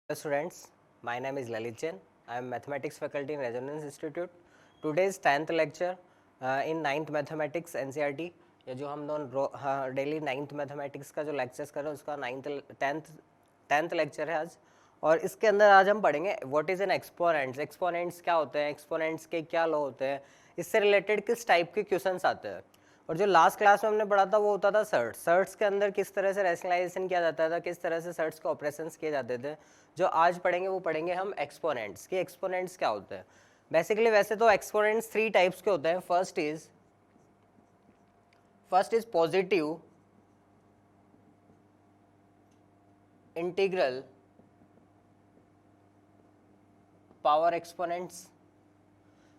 Students, my name is Lalit Jain. I am mathematics faculty in Resonance Institute. Today's 10th lecture in 9th mathematics NCERT. ये जो हम दोनों daily 9th mathematics का जो lectures कर रहे हैं उसका 10th लेक्चर है आज. और इसके अंदर आज हम पढ़ेंगे what is an exponents. Exponents क्या होते हैं, एक्सपोनेंट्स के क्या लॉ होते हैं, इससे रिलेटेड किस टाइप के क्वेश्चंस आते हैं. और जो लास्ट क्लास में हमने पढ़ा था वो होता था सर्ट्स. सर्ट्स के अंदर किस तरह से रैशनलाइजेशन किया जाता था, किस तरह से सर्ट्स के ऑपरेशंस किए जाते थे. जो आज पढ़ेंगे वो पढ़ेंगे हम एक्सपोनेंट्स कि एक्सपोनेंट्स क्या होते हैं. बेसिकली वैसे तो एक्सपोनेंट्स 3 टाइप्स के होते हैं. First is positive integral power exponents.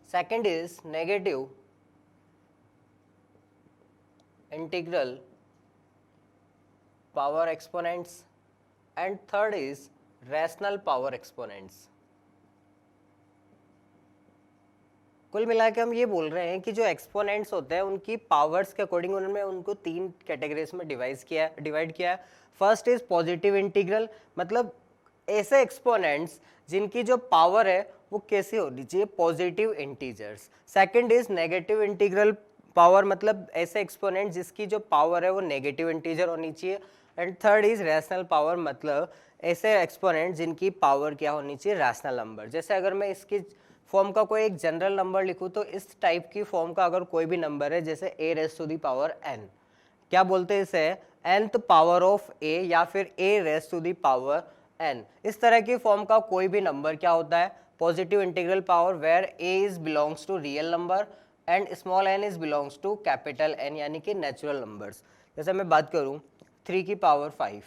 Second is negative integral power exponents and third is rational power exponents. कुल मिला के हम ये बोल रहे हैं कि जो एक्सपोनेंट्स होते हैं उनकी पावर्स के अकॉर्डिंग उन्होंने उनको 3 कैटेगरीज में डिवाइड किया है. फर्स्ट इज पॉजिटिव इंटीग्रल, मतलब ऐसे एक्सपोनेंट्स जिनकी जो पावर है वो कैसे होनी चाहिए, positive integers. Second is negative integral power, मतलब ऐसे एक्सपोनेंट जिसकी जो पावर है वो नेगेटिव इंटीजर होनी चाहिए. And third is rational power, मतलब ऐसे एक्सपोनेंट जिनकी पावर क्या होनी चाहिए, रैशनल नंबर. जैसे अगर मैं इसकी फॉर्म का कोई एक जनरल नंबर लिखूं तो इस टाइप की फॉर्म का अगर कोई भी नंबर है जैसे a raise to the power n, क्या बोलते हैं इसे, nth पावर ऑफ a या फिर a raise to the power n. इस तरह की फॉर्म का कोई भी नंबर क्या होता है, positive integral power where a is belongs to real number and small n is belongs to capital N यानी कि नेचुरल नंबर्स. जैसे मैं बात करूं 3 की पावर 5,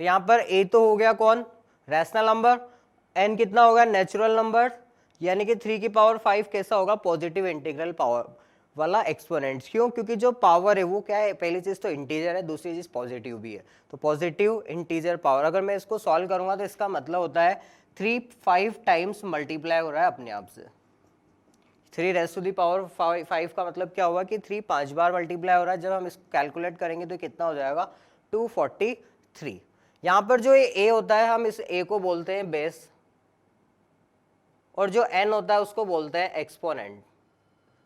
तो यहाँ पर a तो हो गया कौन, रैशनल नंबर, n कितना होगा, नेचुरल नंबर, यानी कि 3 की पावर 5 कैसा होगा, पॉजिटिव इंटीग्रल पावर वाला एक्सपोनेंट्स. क्यों, क्योंकि जो पावर है वो क्या है, पहली चीज़ तो इंटीजर है, दूसरी चीज़ पॉजिटिव भी है. तो पॉजिटिव इंटीजर पावर अगर मैं इसको सॉल्व करूँगा तो इसका मतलब होता है 3 5 टाइम्स मल्टीप्लाई हो रहा है अपने आप से. 3 रेज़ टू दी पावर 5 का मतलब क्या होगा कि 3 5 बार मल्टीप्लाई हो रहा है. जब हम इसको कैलकुलेट करेंगे तो कितना हो जाएगा, 243. यहाँ पर जो ये a होता है हम इस a को बोलते हैं बेस, और जो n होता है उसको बोलते हैं एक्सपोनेंट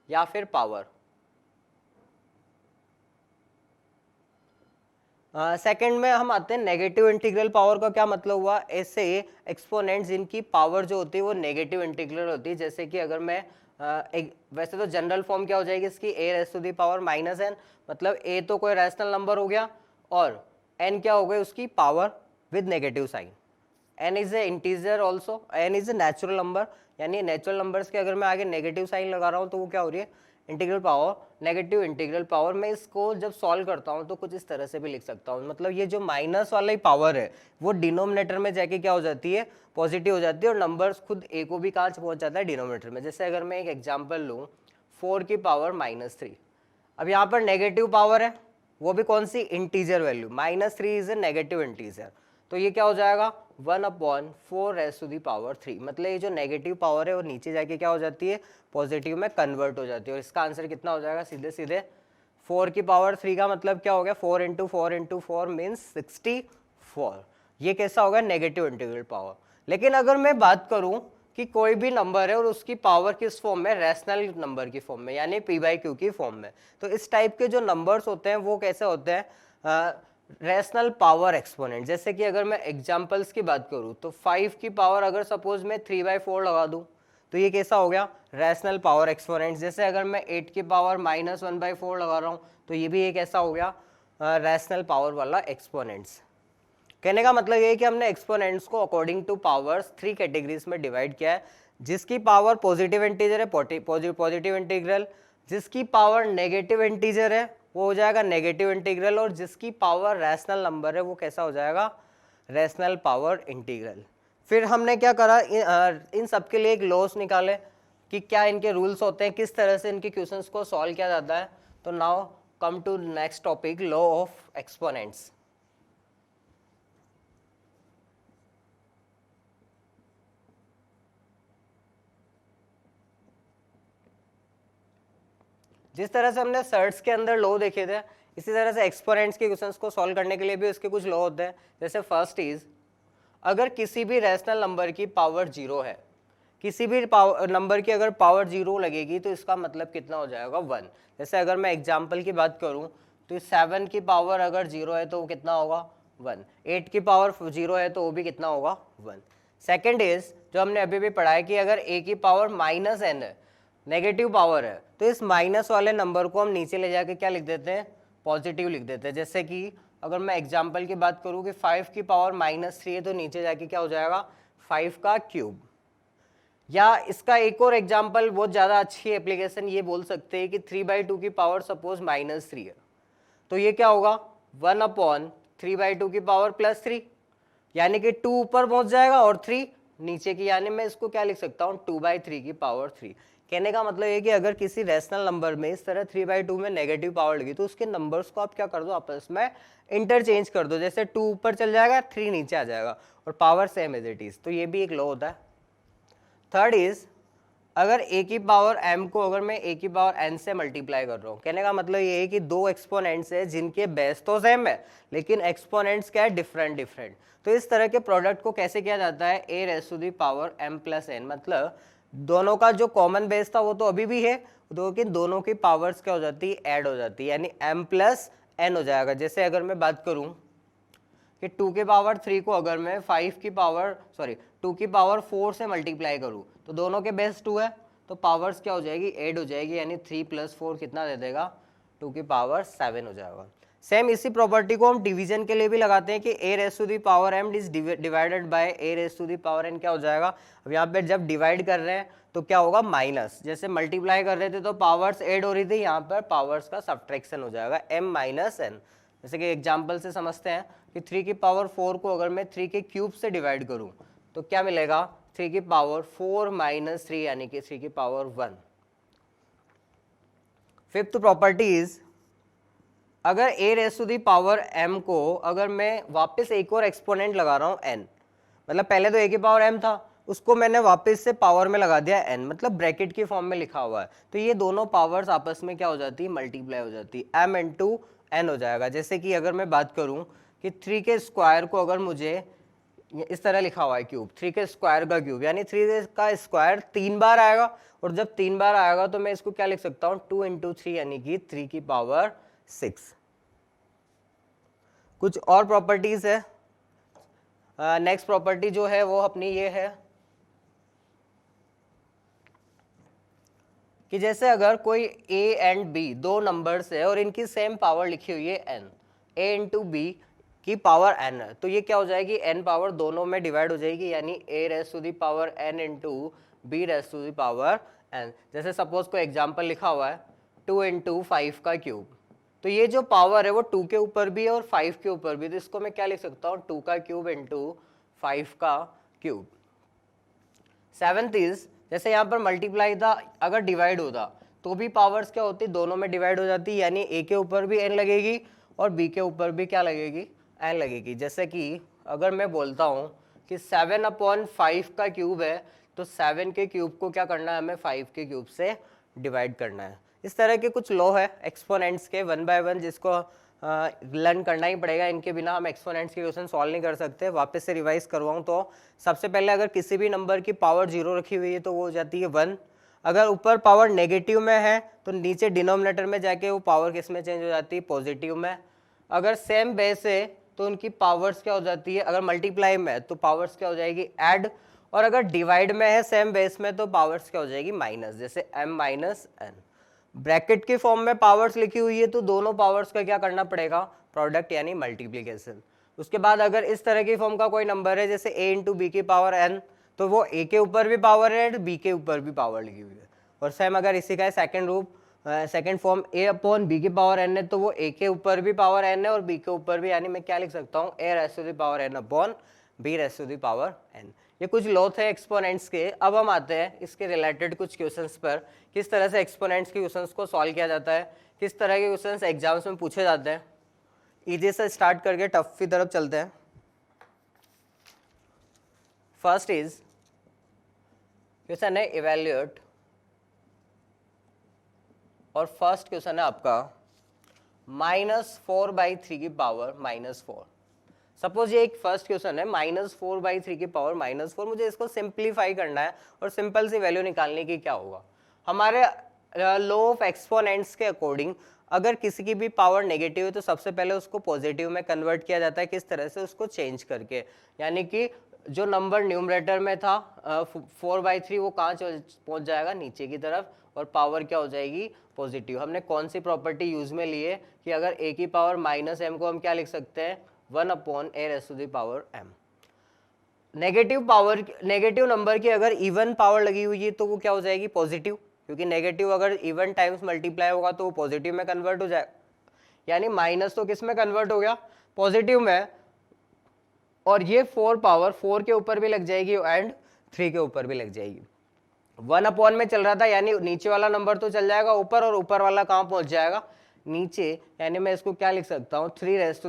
या फिर पावर. सेकंड में हम आते हैं नेगेटिव इंटीग्रल पावर का क्या मतलब हुआ, ऐसे एक्सपोनेंट जिनकी पावर जो होती है वो नेगेटिव इंटीग्रल होती है. जैसे कि अगर मैं वैसे तो जनरल फॉर्म क्या हो जाएगी इसकी, a raise to the power minus n, मतलब a तो कोई रैशनल नंबर हो गया और n क्या हो गई उसकी power with negative sign. n is a integer also, n is a natural number, यानी नेचुरल नंबर्स के अगर मैं आगे नेगेटिव साइन लगा रहा हूँ तो वो क्या हो रही है, integral power, negative integral power. मैं इसको जब सॉल्व करता हूँ तो कुछ इस तरह से भी लिख सकता हूँ, मतलब ये जो माइनस वाला ही पावर है वो डिनोमिनेटर में जाके क्या हो जाती है, पॉजिटिव हो जाती है, और नंबर्स खुद a को भी कहाँ पहुँच जाता है, डिनोमिनेटर में. जैसे अगर मैं एक एग्जाम्पल लूँ 4 की पावर -3, अब यहाँ पर नेगेटिव पावर है, वो भी कौन सी, integer value, -3 is a negative integer, तो ये क्या हो जाएगा 1/4 रेज़ टू दी पावर 3. मतलब ये जो नेगेटिव पावर है वो नीचे जाके क्या हो जाती है, पॉजिटिव में कन्वर्ट हो जाती है. और इसका आंसर कितना हो जाएगा, सीधे सीधे 4 की पावर 3 का मतलब क्या हो गया, 4 × 4 × 4 मीन्स 64. ये कैसा होगा, नेगेटिव इंटीग्रल पावर. लेकिन अगर मैं बात करूं कि कोई भी नंबर है और उसकी पावर किस फॉर्म में, रैशनल नंबर की फॉर्म में, यानी p/q की फॉर्म में, तो इस टाइप के जो नंबर्स होते हैं वो कैसे होते हैं, रैशनल पावर एक्सपोनेंट. जैसे कि अगर मैं एग्जांपल्स की बात करूं तो 5 की पावर अगर सपोज मैं 3/4 लगा दूं तो ये कैसा हो गया, रैशनल पावर एक्सपोनेंट. जैसे अगर मैं 8 की पावर -1/4 लगा रहा हूं तो ये भी एक ऐसा हो गया रैशनल पावर वाला एक्सपोनेंट्स. कहने का मतलब ये है कि हमने एक्सपोनेंट्स को अकॉर्डिंग टू पावर्स 3 कैटेगरीज में डिवाइड किया है. जिसकी पावर पॉजिटिव इंटीजर है पॉजिटिव इंटीग्रल, जिसकी पावर नेगेटिव इंटीजर है वो हो जाएगा नेगेटिव इंटीग्रल, और जिसकी पावर रैशनल नंबर है वो कैसा हो जाएगा, रैशनल पावर इंटीग्रल. फिर हमने क्या करा, इन सब के लिए एक लॉस निकाले कि क्या इनके रूल्स होते हैं, किस तरह से इनके क्वेश्चंस को सॉल्व किया जाता है. तो now come to next topic, law of exponents. जिस तरह से हमने सर्ट्स के अंदर लॉ देखे थे, इसी तरह से एक्सपोनेंट्स के क्वेश्चंस को सॉल्व करने के लिए भी उसके कुछ लॉ होते हैं. जैसे फर्स्ट इज अगर किसी भी रैशनल नंबर की पावर 0 है, किसी भी नंबर की अगर पावर 0 लगेगी तो इसका मतलब कितना हो जाएगा 1। जैसे अगर मैं एग्जाम्पल की बात करूं तो 7 की पावर अगर 0 है तो वो कितना होगा 1, 8 की पावर 0 है तो वो भी कितना होगा 1। सेकेंड इज जो हमने अभी भी पढ़ा है कि अगर a की पावर -n है, नेगेटिव पावर है, तो इस माइनस वाले नंबर को हम नीचे ले जाके क्या लिख देते हैं, पॉजिटिव लिख देते हैं। जैसे कि अगर मैं एग्जाम्पल की बात करूं कि 5 की पावर -3 है तो नीचे जाके क्या हो जाएगा 5 का क्यूब। या इसका एक और एग्जाम्पल बहुत ज़्यादा अच्छी एप्लीकेशन ये बोल सकते हैं कि 3/2 की पावर सपोज -3 है तो ये क्या होगा 1/3/2 की पावर +3, यानी कि 2 ऊपर पहुंच जाएगा और 3 नीचे की, यानी मैं इसको क्या लिख सकता हूँ 2/3 की पावर 3। कहने का मतलब ये कि अगर किसी रैशनल नंबर में इस तरह 3/2 में नेगेटिव पावर लगी तो उसके नंबर्स को आप क्या कर दो, आपस में इंटरचेंज कर दो। जैसे 2 ऊपर चल जाएगा 3 नीचे आ जाएगा और power same as it is, तो ये भी एक लॉ होता है। थर्ड इज अगर a की पावर m को अगर मैं a की पावर n से मल्टीप्लाई कर रहा हूँ, कहने का मतलब ये है कि दो एक्सपोनेंट्स है जिनके बेस तो सेम है लेकिन एक्सपोनेंट्स क्या है डिफरेंट। तो इस तरह के प्रोडक्ट को कैसे किया जाता है a⁻m+n, मतलब दोनों का जो कॉमन बेस था वो तो अभी भी है, लेकिन दोनों की पावर्स क्या हो जाती है, ऐड हो जाती है, यानी m+n हो जाएगा। जैसे अगर मैं बात करूं कि 2 की पावर 3 को अगर मैं 2 की पावर 4 से मल्टीप्लाई करूं तो दोनों के बेस 2 है तो पावर्स क्या हो जाएगी, ऐड हो जाएगी, यानी 3 + 4 कितना दे देगा 2 की पावर 7 हो जाएगा। सेम इसी प्रॉपर्टी को हम डिवीजन के लिए भी लगाते हैं कि a⁻m is divided by a⁻n क्या हो जाएगा। अब यहाँ पे जब डिवाइड कर रहे हैं तो क्या होगा माइनस, जैसे मल्टीप्लाई कर रहे थे तो पावर्स ऐड हो रही थी, यहाँ पर पावर्स का सब्ट्रैक्शन हो जाएगा m-n। जैसे कि एग्जाम्पल से समझते हैं कि 3 की पावर 4 को अगर मैं 3 के क्यूब से डिवाइड करूं तो क्या मिलेगा 3 की पावर 4 - 3 यानी कि 3 की पावर 1। फिफ्थ प्रॉपर्टी इज अगर a⁻m को अगर मैं वापस एक और एक्सपोनेंट लगा रहा हूं n, मतलब पहले तो a की पावर m था उसको मैंने वापस से पावर में लगा दिया n, मतलब ब्रैकेट की फॉर्म में लिखा हुआ है, तो ये दोनों पावर्स आपस में क्या हो जाती है, मल्टीप्लाई हो जाती है, m × n हो जाएगा। जैसे कि अगर मैं बात करूं कि 3 के स्क्वायर को अगर मुझे इस तरह लिखा हुआ है क्यूब, 3 के स्क्वायर का क्यूब, यानी 3 का स्क्वायर 3 बार आएगा, और जब 3 बार आएगा तो मैं इसको क्या लिख सकता हूं 2 × 3 यानी कि 3 की पावर 6। कुछ और प्रॉपर्टीज है। नेक्स्ट प्रॉपर्टी जो है वो अपनी ये है कि जैसे अगर कोई a एंड b दो नंबर्स है और इनकी सेम पावर लिखी हुई है n, a × b की पावर n है, तो ये क्या हो जाएगी n पावर दोनों में डिवाइड हो जाएगी, यानी a⁻n × b⁻n। जैसे सपोज कोई एग्जांपल लिखा हुआ है 2 × 5 का क्यूब, तो ये जो पावर है वो 2 के ऊपर भी है और 5 के ऊपर भी, तो इसको मैं क्या लिख सकता हूँ 2 का क्यूब × 5 का क्यूब। सेवेंथ इज जैसे यहाँ पर मल्टीप्लाई था, अगर डिवाइड होता तो भी पावर्स क्या होती, दोनों में डिवाइड हो जाती, यानी a के ऊपर भी n लगेगी और b के ऊपर भी क्या लगेगी, n लगेगी। जैसे कि अगर मैं बोलता हूँ कि 7/5 का क्यूब है तो 7 के क्यूब को क्या करना है, हमें 5 के क्यूब से डिवाइड करना है। इस तरह के कुछ लॉ है एक्सपोनेंट्स के 1 बाय 1 जिसको लर्न करना ही पड़ेगा, इनके बिना हम एक्सपोनेंट्स के क्वेश्चन सॉल्व नहीं कर सकते। वापस से रिवाइज करवाऊँ तो सबसे पहले अगर किसी भी नंबर की पावर 0 रखी हुई है तो वो हो जाती है 1। अगर ऊपर पावर नेगेटिव में है तो नीचे डिनोमिनेटर में जाके वो पावर किस में चेंज हो जाती है, पॉजिटिव में। अगर सेम बेस है तो उनकी पावर्स क्या हो जाती है, अगर मल्टीप्लाई में है तो पावर्स क्या हो जाएगी ऐड, और अगर डिवाइड में है सेम बेस में तो पावर्स क्या हो जाएगी माइनस, जैसे m-n। ब्रैकेट के फॉर्म में पावर्स लिखी हुई है तो दोनों पावर्स का क्या करना पड़ेगा, प्रोडक्ट यानी मल्टीप्लीकेशन। उसके बाद अगर इस तरह की फॉर्म का कोई नंबर है जैसे a × b की पावर n, तो वो a के ऊपर भी पावर है b के ऊपर भी पावर लिखी हुई है। और सेम अगर इसी का सेकंड रूप सेकंड फॉर्म a/b की पावर n है तो वो a के ऊपर भी पावर n है और b के ऊपर भी, यानी मैं क्या लिख सकता हूँ a⁻n/b⁻n। ये कुछ लॉ थे एक्सपोनेंट्स के। अब हम आते हैं इसके रिलेटेड कुछ क्वेश्चंस पर, किस तरह से एक्सपोनेंट्स के क्वेश्चंस को सॉल्व किया जाता है, किस तरह के क्वेश्चंस एग्जाम्स में पूछे जाते हैं। इजी से स्टार्ट करके टफ की तरफ चलते हैं। फर्स्ट इज क्वेश्चन है इवैल्यूएट, और फर्स्ट क्वेश्चन है आपका -4/3 की पावर -4। सपोज ये एक फर्स्ट क्वेश्चन है -4/3 की पावर -4, मुझे इसको सिंप्लीफाई करना है और सिंपल सी वैल्यू निकालने की क्या होगा। हमारे लॉ ऑफ एक्सपोनेंट्स के अकॉर्डिंग अगर किसी की भी पावर नेगेटिव है तो सबसे पहले उसको पॉजिटिव में कन्वर्ट किया जाता है। किस तरह से? उसको चेंज करके, यानी कि जो नंबर न्यूमरेटर में था 4/3 वो कहाँ पहुंच जाएगा? नीचे की तरफ, और पावर क्या हो जाएगी? पॉजिटिव। हमने कौन सी प्रॉपर्टी यूज में ली है कि अगर a की पावर -m को हम क्या लिख सकते हैं? 1/a⁻m। नेगेटिव नंबर की अगर इवन पावर लगी हुई है तो वो क्या हो जाएगी? पॉजिटिव, क्योंकि नेगेटिव अगर इवन टाइम्स मल्टीप्लाई होगा तो वो पॉजिटिव में कन्वर्ट हो जाएगा। यानी माइनस तो किस में कन्वर्ट हो गया? पॉजिटिव में। और ये 4 पावर 4 के ऊपर भी लग जाएगी एंड 3 के ऊपर भी लग जाएगी। 1 में चल रहा था, यानी नीचे वाला नंबर तो चल जाएगा ऊपर, और ऊपर वाला कहाँ पहुंच जाएगा? नीचे। यानी मैं इसको क्या लिख सकता हूँ? 3⁻4/4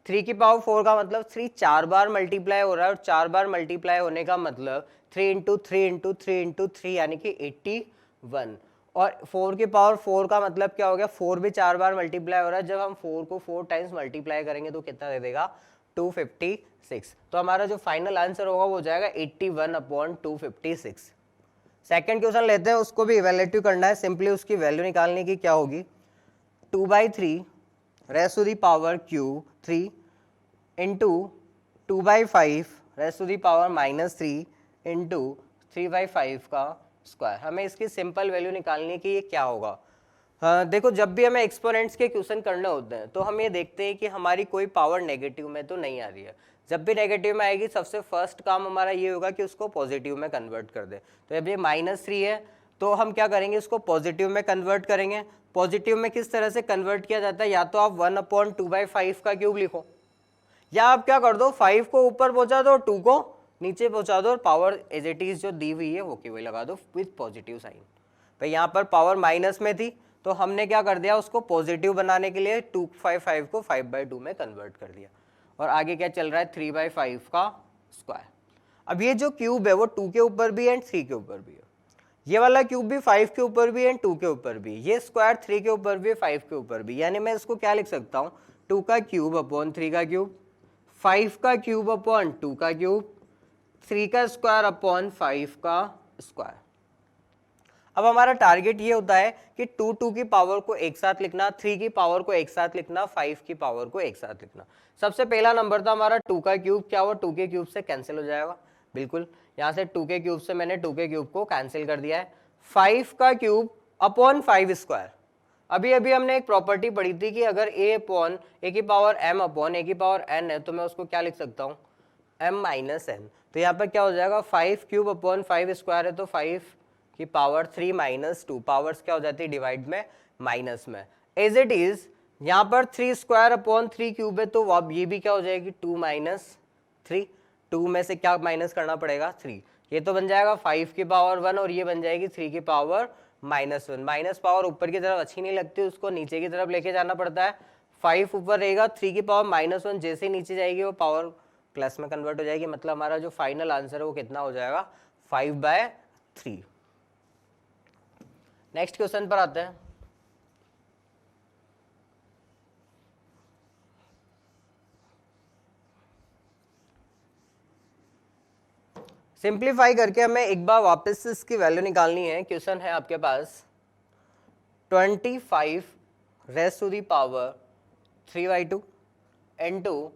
3 की पावर 4 का मतलब 3 4 बार मल्टीप्लाई हो रहा है, और 4 बार मल्टीप्लाई होने का मतलब 3 × 3 × 3 × 3 यानी कि 81। और 4 की पावर 4 का मतलब क्या हो गया? 4 भी 4 बार मल्टीप्लाई हो रहा है। जब हम 4 को 4 टाइम्स मल्टीप्लाई करेंगे तो कितना दे देगा? 256। तो हमारा जो फाइनल आंसर होगा वो हो जाएगा 81/256। सेकेंड क्वेश्चन लेते हैं, उसको भी इवैल्यूएट करना है। सिंपली उसकी वैल्यू निकालने की क्या होगी? 2/3 raised to the power cube 3 into 2/5 raised to the power -3 into 3/5 का स्क्वायर। हमें इसकी सिंपल वैल्यू निकालने की ये क्या होगा? देखो, जब भी हमें एक्सपोनेंट्स के क्वेश्चन करने होते हैं तो हम ये देखते हैं कि हमारी कोई पावर नेगेटिव में तो नहीं आ रही है। जब भी नेगेटिव में आएगी सबसे फर्स्ट काम हमारा ये होगा कि उसको पॉजिटिव में कन्वर्ट कर दे। तो जब ये -3 है तो हम क्या करेंगे? इसको पॉजिटिव में कन्वर्ट करेंगे। पॉजिटिव में किस तरह से कन्वर्ट किया जाता है? या तो आप 1/2/5 का क्यूब लिखो, या आप क्या कर दो? 5 को ऊपर पहुंचा दो, 2 को नीचे पहुंचा दो, और पावर एज इट इज जो दी हुई है वो की वही लगा दो विथ पॉजिटिव साइन। भाई यहाँ पर पावर माइनस में थी तो हमने क्या कर दिया? उसको पॉजिटिव बनाने के लिए 2/5 को 5/2 में कन्वर्ट कर दिया। और आगे क्या चल रहा है? 3/5 का स्क्वायर। अब ये जो क्यूब है वो 2 के ऊपर भी है एंड 3 के ऊपर भी है। ये वाला क्यूब भी 5 के ऊपर भी है, 2 के ऊपर भी। ये स्क्वायर 3 के ऊपर भी है, 5 के ऊपर भी। यानी मैं इसको क्या लिख सकता हूँ? 2 का क्यूब अपॉन 3 का क्यूब, 5 का क्यूब अपॉन 2 का क्यूब, 3 का स्क्वायर अपॉन 5 का स्क्वायर। अब हमारा टारगेट ये होता है कि 2 की पावर को एक साथ लिखना, 3 की पावर को एक साथ लिखना, 5 की पावर को एक साथ लिखना। सबसे पहला नंबर था हमारा 2 का क्यूब। क्या वो 2 के क्यूब से कैंसिल हो जाएगा? बिल्कुल। यहाँ से 2 के क्यूब से मैंने 2 के क्यूब को कैंसिल कर दिया है। 5 का क्यूब अपॉन 5 स्क्वायर। अभी अभी हमने एक प्रॉपर्टी पढ़ी थी कि अगर a अपॉन a की पावर m अपॉन a की पावर n है तो मैं उसको क्या लिख सकता हूँ? m - n। तो यहाँ पर क्या हो जाएगा? 5 क्यूब अपॉन 5 स्क्वायर है तो 5 की पावर 3 - 2। पावर्स क्या हो जाती है? डिवाइड में, माइनस में। एज इट इज यहाँ पर 3 स्क्वायर अपॉन 3 क्यूब है तो अब ये भी क्या हो जाएगी? 2 - 3। 2 में से क्या माइनस करना पड़ेगा? 3। ये तो बन जाएगा 5 की पावर 1 और ये बन जाएगी 3 की पावर -1। माइनस पावर ऊपर की तरफ अच्छी नहीं लगती, उसको नीचे की तरफ लेके जाना पड़ता है। 5 ऊपर रहेगा, 3 की पावर -1 जैसे नीचे जाएगी वो पावर प्लस में कन्वर्ट हो जाएगी। मतलब हमारा जो फाइनल आंसर है वो कितना हो जाएगा? 5/3। नेक्स्ट क्वेश्चन पर आते हैं। सिंप्लीफाई करके हमें एक बार वापस इसकी वैल्यू निकालनी है। क्वेश्चन है आपके पास 25 raise to the power 3/2 into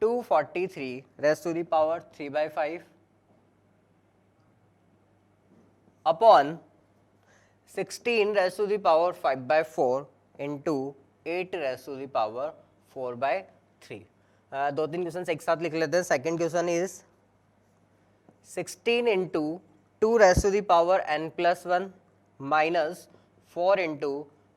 243 raise to the power 3/5 upon 16 raise to the power 5/4 into 8 raise to the power 4/3। 2-3 question एक साथ लिख लेते हैं। Second question is 16 into 2 raise to the power n+1 minus 4 into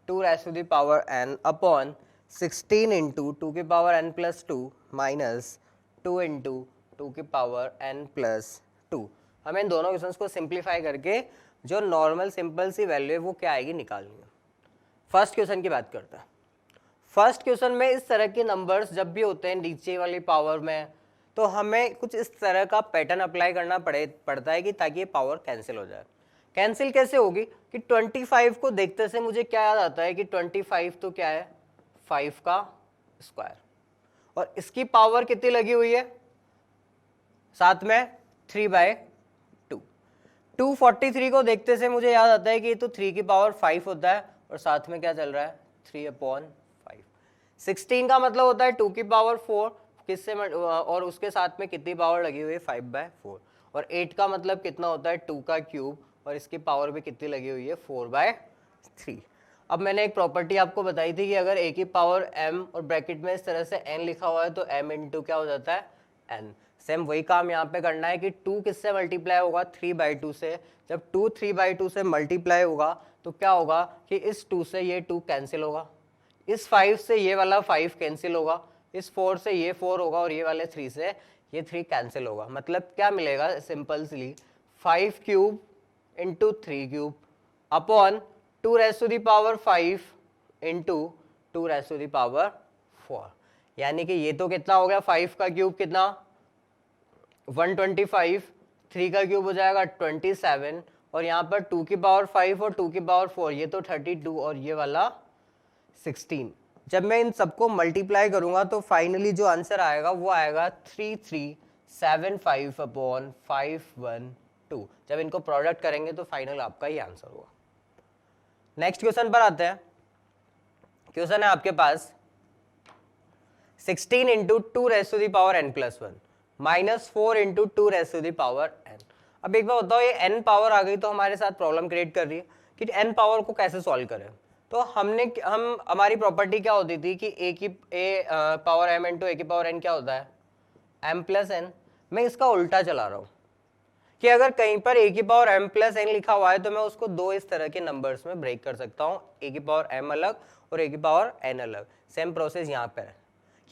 2 raise to the power n upon 16 into 2 की power n+2 minus 2 into 2 की power n+2। हमें इन दोनों questions को सिंप्लीफाई करके जो नॉर्मल सिंपल सी वैल्यू है वो क्या आएगी निकालनी है। फर्स्ट क्वेश्चन की बात करते हैं। फर्स्ट क्वेश्चन में इस तरह के नंबर्स जब भी होते हैं नीचे वाली पावर में तो हमें कुछ इस तरह का पैटर्न अप्लाई करना पड़ता है कि ताकि ये पावर कैंसिल हो जाए। कैंसिल कैसे होगी कि 25 को देखते से मुझे क्या याद आता है कि 25 तो क्या है? 5 का स्क्वायर, और इसकी पावर कितनी लगी हुई है साथ में 3/2। 243 को देखते से मुझे याद आता है कि ये तो 3 की पावर 5 होता है और साथ में क्या चल रहा है 3/5। 16 का मतलब होता है 2 की पावर 4 किससे और उसके साथ में कितनी पावर लगी हुई है 5/4, और 8 का मतलब कितना होता है 2 का क्यूब और इसकी पावर भी कितनी लगी हुई है 4/3। अब मैंने एक प्रॉपर्टी आपको बताई थी कि अगर a की पावर m और ब्रैकेट में इस तरह से n लिखा हुआ है तो m इंटू क्या हो जाता है n। सेम वही काम यहाँ पे करना है कि 2 किससे मल्टीप्लाई होगा 3/2 से। जब 2 3/2 से मल्टीप्लाई होगा तो क्या होगा कि इस 2 से ये 2 कैंसिल होगा, इस 5 से ये वाला 5 कैंसिल होगा, इस 4 से ये 4 होगा और ये वाले 3 से ये 3 कैंसिल होगा। मतलब क्या मिलेगा सिंपलली 5 cube into 3 cube upon 2 raised to the power 5 into 2 raised to the power 4। यानी कि ये तो कितना हो गया 5 का क्यूब कितना 125, 3 का क्यूब हो जाएगा 27 और यहाँ पर 2 की पावर 5 और 2 की पावर 4 ये तो 32 और ये वाला 16। जब मैं इन सबको मल्टीप्लाई करूंगा तो फाइनली जो आंसर आएगा वो आएगा 3375 अपॉन 512। जब इनको प्रोडक्ट करेंगे तो फाइनल आपका ही आंसर होगा। नेक्स्ट क्वेश्चन पर आते हैं। क्वेश्चन है आपके पास 16 into 2 raised to the power n plus 1 minus 4 into 2 raised to the power n। अब एक बार बताओ ये n पावर आ गई तो हमारे साथ प्रॉब्लम क्रिएट कर रही है कि n पावर को कैसे सॉल्व करें। तो हमारी प्रॉपर्टी क्या होती थी कि a power m into a की पावर n क्या होता है m प्लस n। मैं इसका उल्टा चला रहा हूँ कि अगर कहीं पर a की पावर m प्लस n लिखा हुआ है तो मैं उसको दो इस तरह के नंबर्स में ब्रेक कर सकता हूँ, a की पावर m अलग और a की पावर n अलग। सेम प्रोसेस यहाँ पर है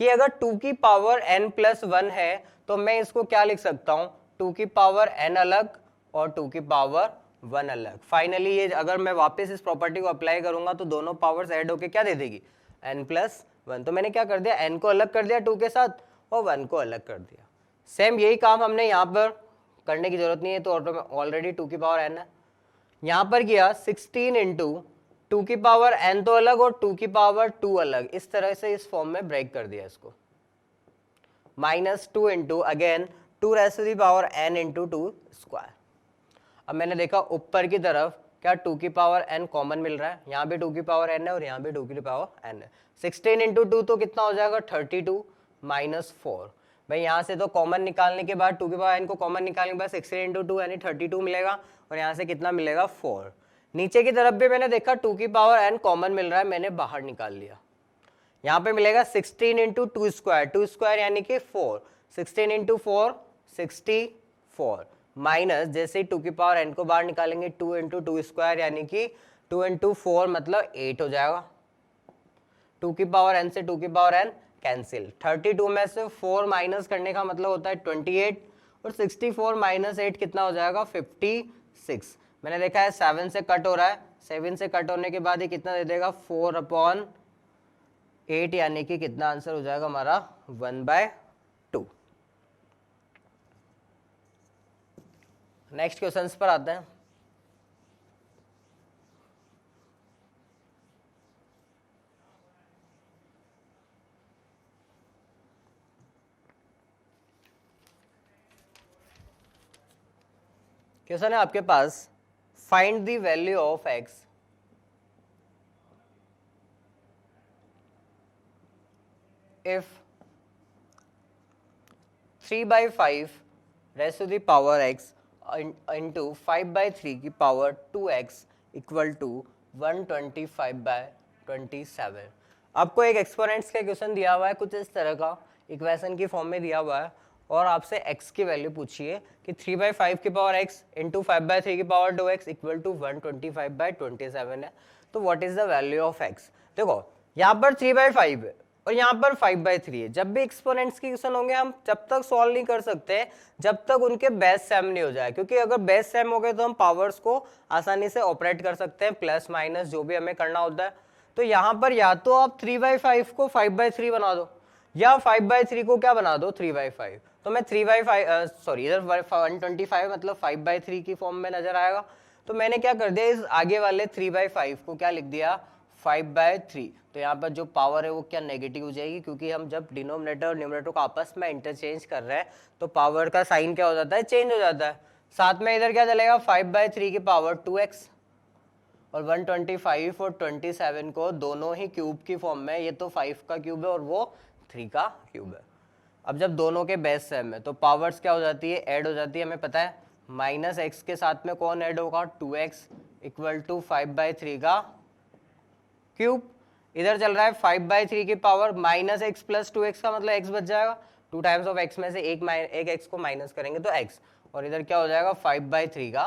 कि अगर 2 की पावर n प्लस 1 है तो मैं इसको क्या लिख सकता हूँ 2 की पावर n अलग और 2 की पावर 1 अलग। फाइनली ये अगर मैं वापस इस प्रॉपर्टी को अप्लाई करूंगा तो दोनों पावर्स ऐड होके क्या दे देगी n प्लस 1। तो मैंने क्या कर दिया n को अलग कर दिया 2 के साथ और 1 को अलग कर दिया। सेम यही काम हमने यहाँ पर करने की जरूरत नहीं है, तो ऑलरेडी 2 की पावर n है। यहाँ पर किया 16 इंटू 2 की पावर n तो अलग और 2 की पावर 2 अलग, इस तरह से इस फॉर्म में ब्रेक कर दिया इसको। Minus 2 into again 2 raised to the power n into 2 square. अब मैंने देखा ऊपर की तरफ क्या 2 की पावर n कॉमन मिल रहा है, यहाँ भी 2 की पावर n है और यहाँ भी 2 की पावर n है। 16 इंटू 2 तो कितना हो जाएगा 32 माइनस 4। भाई यहाँ से तो कॉमन निकालने के बाद 2 की पावर n को कॉमन निकालने के बाद 16 इंटू 2 यानी 32 मिलेगा और यहाँ से कितना मिलेगा 4। नीचे की तरफ भी मैंने देखा 2 की पावर n कॉमन मिल रहा है, मैंने बाहर निकाल लिया। यहाँ पे मिलेगा 16 इंटू 2 स्क्वायर, 2 स्क्वायर यानी कि 4, 16 इंटू 4 64 माइनस जैसे ही 2 की पावर n को बाहर निकालेंगे 2 इंटू 2 स्क्वायर यानी कि 2 इंटू 4 मतलब 8 हो जाएगा। 2 की पावर n से 2 की पावर n कैंसिल, 32 में से 4 माइनस करने का मतलब होता है 28 और 64 माइनस 8 कितना हो जाएगा 56। मैंने देखा है 7 से कट हो रहा है, 7 से कट होने के बाद ये कितना दे देगा 4/8 यानी कि कितना आंसर हो जाएगा हमारा 1/2। नेक्स्ट क्वेश्चंस पर आते हैं। क्वेश्चन है आपके पास find the value of x if 3/5 raised to the power x into 5/3 की पावर 2x इक्वल टू 125/27। आपको एक एक्सपोनेंट्स का क्वेश्चन दिया हुआ है कुछ इस तरह का, इक्वेशन की फॉर्म में दिया हुआ है और आपसे x की वैल्यू पूछिए कि 3/5 की पावर x इंटू 5/3 की पावर 2x इक्वल टू 125/27 है, तो what is the value of x। देखो यहाँ पर 3/5 है और यहाँ पर 5/3 है। जब भी एक्सपोनेंट्स के क्वेश्चन होंगे हम जब तक सॉल्व नहीं कर सकते जब तक उनके बेस सेम नहीं हो जाए, क्योंकि अगर बेस सेम हो गए तो हम पावर्स को आसानी से ऑपरेट कर सकते हैं, प्लस माइनस जो भी हमें करना होता है। तो यहाँ पर या तो आप 3/5 को 5/3 बना दो या 5/3 को क्या बना दो 3/5। तो मैं 3/5 सॉरी इधर 125 मतलब 5/3 की फॉर्म में नजर आएगा। तो मैंने क्या कर दिया इस आगे वाले 3/5 को क्या लिख दिया 5/3। तो यहाँ पर जो पावर है वो क्या नेगेटिव हो जाएगी, क्योंकि हम जब डिनोमिनेटर और न्यूमरेटर को आपस में इंटरचेंज कर रहे हैं तो पावर का साइन क्या हो जाता है, चेंज हो जाता है। साथ में इधर क्या चलेगा, 5/3 की पावर 2x, और 125 और 27 को दोनों ही क्यूब की फॉर्म में, ये तो 5 का क्यूब है और वो 3 का क्यूब है। अब जब दोनों के बेस सेम है तो पावर्स क्या हो जाती है, ऐड हो जाती है। हमें पता है माइनस एक्स के साथ में कौन ऐड होगा, 2x इक्वल टू 5/3 का क्यूब। इधर चल रहा है 5/3 की power minus x plus 2x का मतलब x बच जाएगा। 2 टाइम्स ऑफ x में से एक x को माइनस करेंगे तो x, और इधर क्या हो जाएगा 5/3 का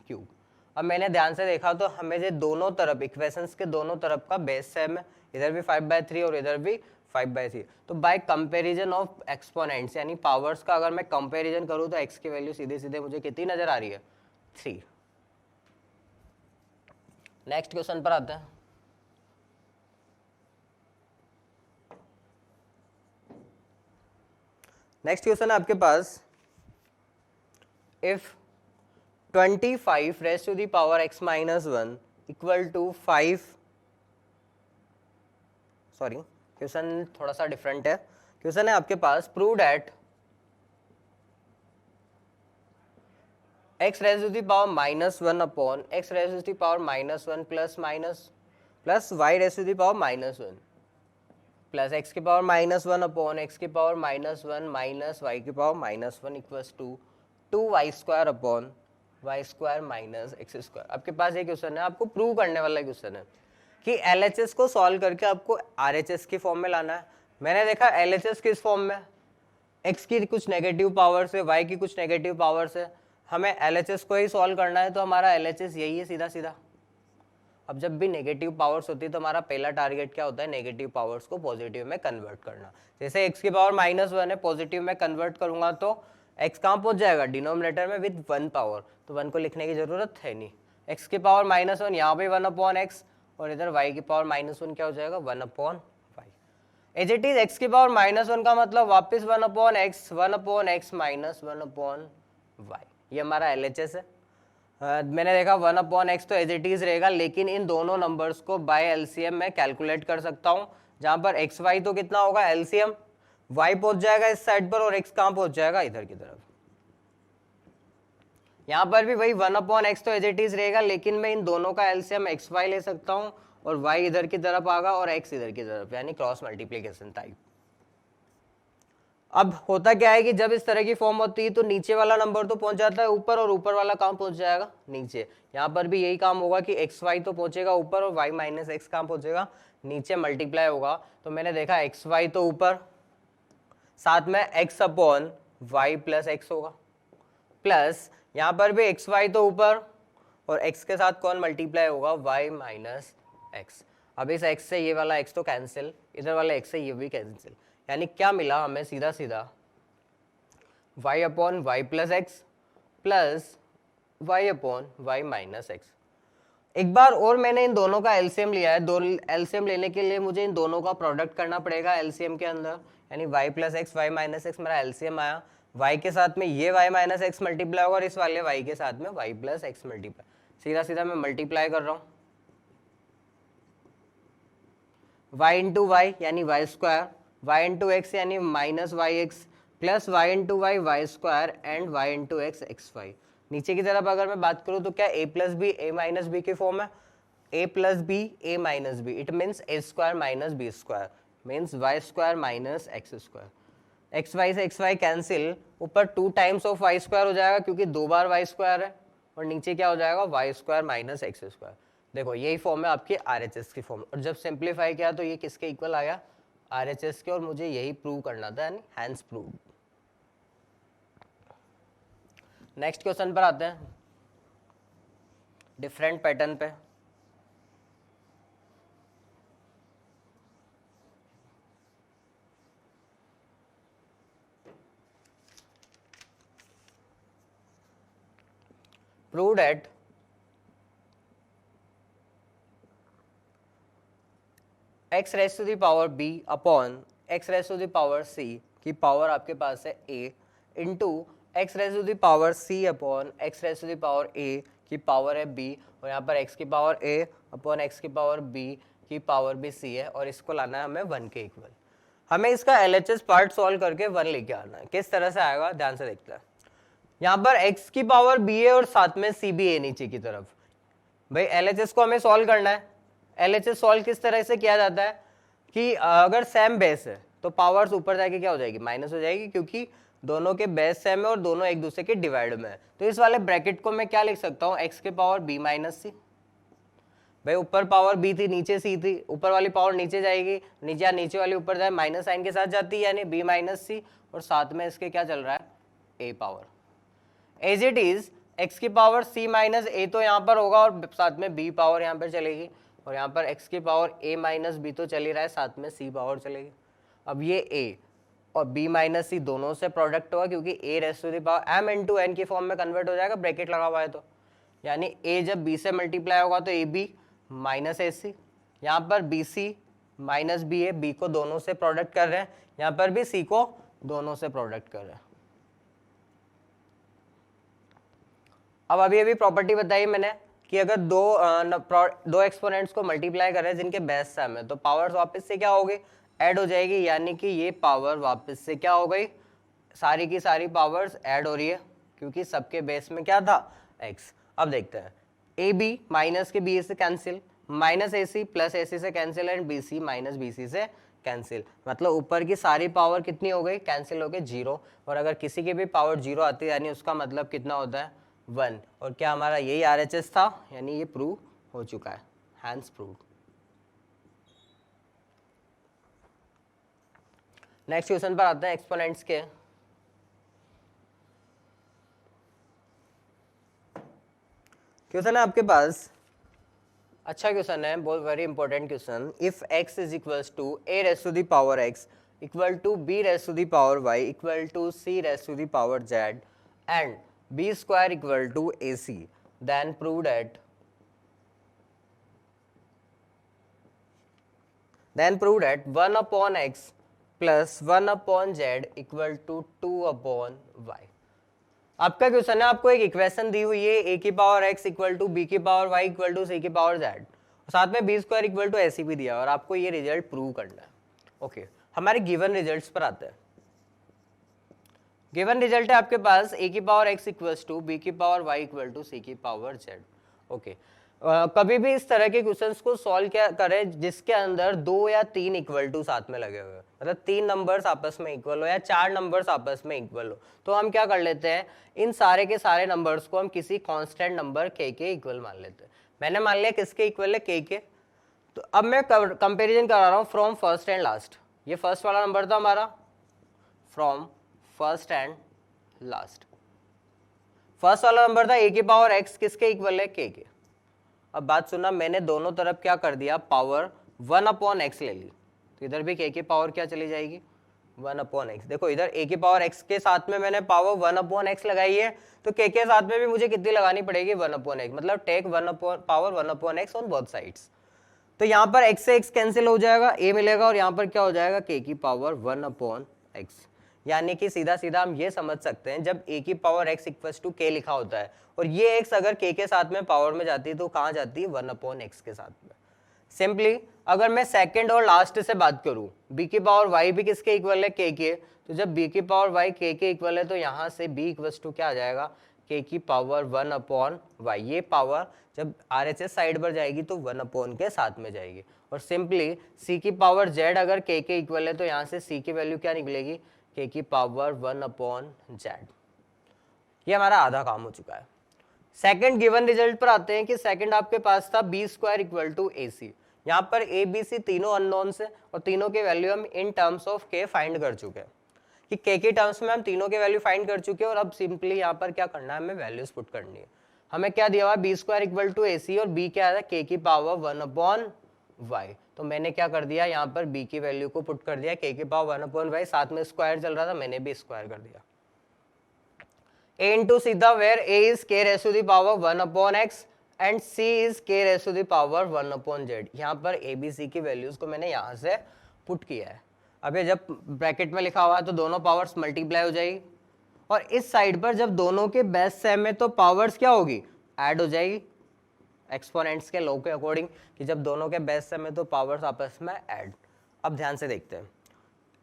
क्यूब। अब मैंने ध्यान से देखा तो हमें ये दोनों तरफ इक्वेशंस के दोनों तरफ का बेस सेम है, इधर भी 5/3 और इधर भी 5/3। तो बाय कंपैरिजन ऑफ एक्सपोनेंट्स यानी पावर्स का अगर मैं कंपैरिजन करूं तो x की वैल्यू सीधे सीधे मुझे कितनी नजर आ रही है, 3। नेक्स्ट क्वेश्चन पर आते हैं। नेक्स्ट क्वेश्चन है आपके पास, if 25 raise to the power x minus 1 equal to 5, sorry question थोड़ा सा डिफरेंट है। क्वेश्चन है आपके पास, prove that x raise to the power minus 1 upon x raise to the power minus 1 plus y raise to the power minus 1 plus x की power minus 1 upon x की power minus 1 minus y की power minus 1 equals to 2y² upon y² minus x²। आपके पास ये question है, आपको prove करने वाला question है कि LHS को सॉल्व करके आपको RHS की फॉर्म में लाना है। मैंने देखा LHS किस फॉर्म में, x की कुछ नेगेटिव पावर से, y की कुछ नेगेटिव पावर से, हमें LHS को ही सॉल्व करना है। तो हमारा LHS यही है सीधा सीधा। अब जब भी नेगेटिव पावर्स होती है तो हमारा पहला टारगेट क्या होता है, नेगेटिव पावर्स को पॉजिटिव में कन्वर्ट करना। जैसे x की पावर माइनस 1 है, पॉजिटिव में कन्वर्ट करूंगा तो x कहाँ पहुंच जाएगा, डिनोमिनेटर में विद 1 पावर, तो 1 को लिखने की जरूरत है नहीं। x की पावर माइनस 1 यहाँ पे 1 अपॉन x, और इधर y की पावर माइनस 1 क्या हो जाएगा, 1 upon y। As it is x की पावर माइनस 1 का मतलब वापस 1 upon x minus 1 upon y। ये हमारा LHS है। मैंने देखा 1 अपॉन x तो एज इट इज रहेगा, लेकिन इन दोनों नंबर्स को बाय एलसीएम में कैलकुलेट कर सकता हूँ, जहां पर एक्स वाई तो कितना होगा एलसीएम, y पहुंच जाएगा इस साइड पर और x कहां पहुंच जाएगा, इधर की तरफ। यहां पर भी वही 1 अपॉन x तो एज इट इज रहेगा, लेकिन मैं इन दोनों का एलसीएम एक्स वाई ले सकता हूं और y इधर की तरफ आगा और x इधर की तरफ, यानी क्रॉस मल्टीप्लीकेशन टाइप। अब होता क्या है कि जब इस तरह की फॉर्म होती है तो नीचे वाला नंबर तो पहुंच जाता है ऊपर और ऊपर वाला कहां पहुंच जाएगा, नीचे। यहाँ पर भी यही काम होगा कि एक्स वाई तो पहुंचेगा ऊपर और y माइनस एक्स कहां पहुंचेगा, नीचे मल्टीप्लाई होगा। तो मैंने देखा एक्स वाई तो ऊपर, साथ में x upon y plus x होगा, प्लस यहाँ पर भी एक्स वाई तो ऊपर और x के साथ कौन मल्टीप्लाई होगा, y माइनस एक्स। अब इस x से ये वाला x तो कैंसिल, इधर वाला x से ये भी कैंसिल, यानी क्या मिला हमें, सीधा सीधा y upon y plus x plus y upon y minus x. एक बार और मैंने इन दोनों का एलसीएम लिया है, दो एलसीएम लेने के लिए मुझे इन दोनों का प्रोडक्ट करना पड़ेगा एलसीएम के अंदर, यानी y plus x y minus x मेरा एलसीएम आया। y के साथ में ये y माइनस एक्स मल्टीप्लाई होगा और इस वाले y के साथ में y प्लस एक्स मल्टीप्लाई, सीधा सीधा मैं मल्टीप्लाई कर रहा हूँ। y इंटू वाई यानी y square, y into x यानी minus y x plus y into y y square and y into x x y. नीचे की तरफ अगर मैं बात करूं तो क्या a plus b a minus b की फॉर्म है, a plus b a minus b, it means a square minus b square, means y square minus x square. X y से एक्स वाई कैंसिल, ऊपर 2 times of Y square हो जाएगा क्योंकि 2 बार Y square है, और नीचे क्या हो जाएगा y square minus x square. देखो यही फॉर्म है आपकी आरएचएस की फॉर्म, और जब सिंप्लीफाई किया तो ये किसके इक्वल आया, आरएचएस के, और मुझे यही प्रूव करना था, यानी हैंस प्रूव। नेक्स्ट क्वेश्चन पर आते हैं, डिफरेंट पैटर्न पे। Prove that x raise to the power b upon x raise to the power c की पावर आपके पास है a into x raise to the power c upon x raise to the power a की power है b, और यहाँ पर x की पावर a अपॉन x की पावर b की पावर भी c है और इसको लाना है हमें 1 के इक्वल। हमें इसका LHS पार्ट सॉल्व करके 1 लेके आना है। किस तरह से आएगा ध्यान से देखते हैं। यहाँ पर x की पावर b है और साथ में c भी है नीचे की तरफ। भाई LHS को हमें सॉल्व करना है। LHS सॉल्व किस तरह से किया जाता है कि अगर सेम बेस है तो पावर्स ऊपर जाके क्या हो जाएगी, माइनस हो जाएगी, क्योंकि दोनों के बेस सेम है और दोनों एक दूसरे के डिवाइड में है। तो इस वाले ब्रैकेट को मैं क्या लिख सकता हूँ, x के पावर b माइनस सी। भाई ऊपर पावर b थी, नीचे c थी, ऊपर वाली पावर नीचे जाएगी, नीचे वाली ऊपर जाए, माइनस साइन के साथ जाती है, यानी b माइनस सी, और साथ में इसके क्या चल रहा है, a power. As it is x की पावर c माइनस a तो यहाँ पर होगा और साथ में b पावर यहाँ पर चलेगी, और यहाँ पर x की पावर a माइनस b तो चल ही रहा है, साथ में c पावर चलेगी। अब ये a और b माइनस सी दोनों से प्रोडक्ट होगा, क्योंकि a raise to the power m into n की फॉर्म में कन्वर्ट हो जाएगा, ब्रैकेट लगा हुआ है तो, यानी a जब b से मल्टीप्लाई होगा तो ab माइनस ए सी, यहाँ पर बी सी माइनस बी ए, बी को दोनों से प्रोडक्ट कर रहे हैं, यहाँ पर भी सी को दोनों से प्रोडक्ट कर रहे हैं। अब अभी प्रॉपर्टी बताई मैंने कि अगर दो एक्सपोनेंट्स को मल्टीप्लाई कर रहे हैं जिनके बेस सेम है तो पावर्स वापस से क्या हो गई, ऐड हो जाएगी, यानी कि ये पावर वापस से क्या हो गई, सारी की सारी पावर्स ऐड हो रही है, क्योंकि सबके बेस में क्या था, x। अब देखते हैं, ए बी माइनस के बी से cancel, minus a c plus a c से cancel, and b c minus b c से कैंसिल, मतलब ऊपर की सारी पावर कितनी हो गई, कैंसिल हो गई, 0। और अगर किसी की भी पावर 0 आती है यानी उसका मतलब कितना होता है, 1। और क्या हमारा यही RHS था, यानी ये प्रूव हो चुका है, हैंस प्रूव। नेक्स्ट क्वेश्चन पर आते हैं एक्सपोनेंट्स के। क्वेश्चन है आपके पास, अच्छा क्वेश्चन है, बहुत very important question. If x is equals to a raise to the power x equal to b raise to the power y equal to c raise to the power z and b square equal to ac, then prove that 1 upon x plus 1 upon z equal to 2 upon y। आपका question है, आपको एक equation दी हुई है, a की power x equal to b की power y equal to c की पावर z, साथ में b square equal to ac भी दिया और आपको ये रिजल्ट प्रूव करना है। ओके, हमारे गिवन रिजल्ट्स पर आते हैं। गिवन रिजल्ट है आपके पास a की power x equal to b की power y equal to c की पावर z। ओके, कभी भी इस तरह के क्वेश्चंस को सॉल्व क्या करें जिसके अंदर 2 या 3 इक्वल टू साथ में लगे हुए, मतलब 3 नंबर्स आपस में इक्वल हो या 4 नंबर्स आपस में इक्वल हो, तो हम क्या कर लेते हैं, इन सारे के सारे नंबर्स को हम किसी कांस्टेंट नंबर k के इक्वल मान लेते हैं। मैंने मान लिया किसके इक्वल है, k के। तो अब मैं कंपेरिजन करा रहा हूँ फ्रॉम फर्स्ट एंड लास्ट। ये फर्स्ट वाला नंबर था हमारा, from first and last. First वाला नंबर था a की पावर x, किसके इक्वल है, k के। अब बात सुनना, मैंने दोनों तरफ क्या कर दिया, पावर 1 अपॉन x ले ली, तो इधर भी k की पावर क्या चली जाएगी, 1 अपॉन x। देखो इधर a की पावर x के साथ में मैंने पावर 1 अपॉन x लगाई है, तो k के साथ में भी मुझे कितनी लगानी पड़ेगी, 1 अपॉन x, मतलब take 1 upon power 1 upon x on both sides. तो यहाँ पर x से x कैंसिल हो जाएगा, a मिलेगा, और यहाँ पर क्या हो जाएगा, k की पावर 1 अपॉन x। यानी कि सीधा सीधा हम ये समझ सकते हैं, जब a की power x equals to k लिखा होता है और ये x अगर k के साथ में पावर में जाती है तो कहाँ जाती है, 1 अपॉन x के साथ में। सिंपली अगर मैं सेकंड और लास्ट से बात करूं, b की पावर y भी किसके इक्वल है, k के, तो जब b की पावर y k के इक्वल है तो यहाँ से b इक्वल्स टू क्या आ जाएगा, k की पावर 1 अपॉन y। ये पावर जब RHS साइड पर जाएगी तो 1 अपॉन के साथ में जाएगी, और सिंपली c की पावर z अगर k के इक्वल है तो यहाँ से c की वैल्यू क्या निकलेगी, k की पावर 1 अपॉन z। ये हमारा आधा काम हो चुका है। सेकंड गिवन रिजल्ट पर आते हैं कि सेकंड आपके पास था b square equal to ac। यहाँ पर a b c तीनों अननोन्स है और तीनों के वैल्यू हम in terms of k find कर चुके हैं, कि k के टर्म्स में हम तीनों के वैल्यू फाइंड कर चुके हैं, और अब सिंपली यहाँ पर क्या करना है, हमें वैल्यूज पुट करनी है। हमें क्या दिया हुआ, b square equal to ac और b क्या है, k की पावर 1 अपॉन y। तो मैंने क्या कर दिया, यहाँ पर b की वैल्यू को पुट कर दिया, k की पावर 1 अपॉन y, साथ में स्क्वायर चल रहा था, मैंने भी स्क्वायर कर दिया। a इंटू सीधा where a is k raise to the power 1 upon x and c is k raise to the power 1 upon z। यहाँ पर a b c की वैल्यूज को मैंने यहाँ से पुट किया है। अब ये जब ब्रैकेट में लिखा हुआ है तो दोनों पावर्स मल्टीप्लाई हो जाएगी, और इस साइड पर जब दोनों के बेस सेम है तो पावर्स क्या होगी, ऐड हो जाएगी। एक्सपोनेंट्स के लॉ के अकॉर्डिंग कि जब दोनों के बेस सेम है तो पावर्स आपस में ऐड। अब ध्यान से देखते हैं,